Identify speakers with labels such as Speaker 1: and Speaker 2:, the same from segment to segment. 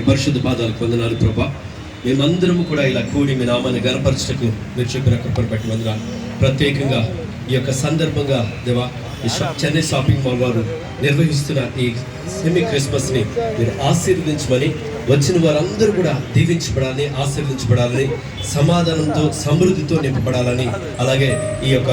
Speaker 1: పరిశుద్ధ పాదాలకు వందనాలు ప్రభా. మేమందరము కూడా ఇలా కూడి మీ నామాన్ని గణపరచటకు మీరు చెప్పిన కృపను బట్టి వందనాలు. ప్రత్యేకంగా ఈ యొక్క సందర్భంగా దేవా, ఈ చెన్నై షాపింగ్ మాల్ వారు నిర్వహిస్తున్న ఈ సెమీ క్రిస్మస్ని మీరు ఆశీర్వదించమని, వచ్చిన వారందరూ కూడా దీవించబడాలని, ఆశీర్వదించబడాలని, సమాధానంతో సమృద్ధితో నింపబడాలని, అలాగే ఈ యొక్క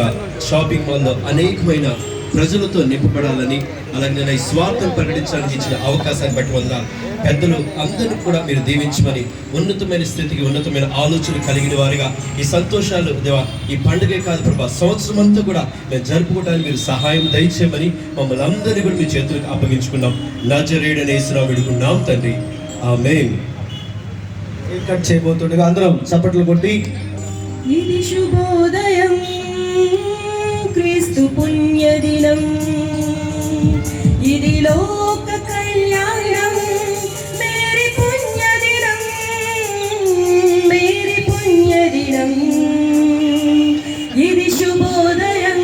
Speaker 1: షాపింగ్ మాల్లో అనేకమైన ప్రజలతో నింపబడాలని, అలాగే నేను ఈ స్వార్థం ప్రకటించడానికి ఇచ్చిన అవకాశాన్ని బట్టి వందనాలు. పెద్దలు అందరూ కూడా మీరు దీవించమని, ఉన్నతమైన స్థితికి ఉన్నతమైన ఆలోచనలు కలిగిన వారిగా ఈ సంతోషాలు దేవా, ఈ పండుగ కాదు ప్రభా, సంవత్సరం అంతా కూడా మేము జరుపుకోవడానికి మీరు సహాయం దయచేయమని మమ్మల్ని అందరినీ కూడా మీ చేతులకు అప్పగించుకున్నాం. నజరేయుడైన యేసునామమున వేడుకున్నాం తండ్రి, ఆమేన్.
Speaker 2: కట్ చేయబోతుండగా అందరం చప్పట్లు కొట్టి,
Speaker 3: ఇది శుభోదయం క్రీస్తు పుణ్యదినం, ఇది లోక కళ్యాణం, మేరీ పుణ్యదినం, మేరీ పుణ్యదినం, ఇది శుభోదయం.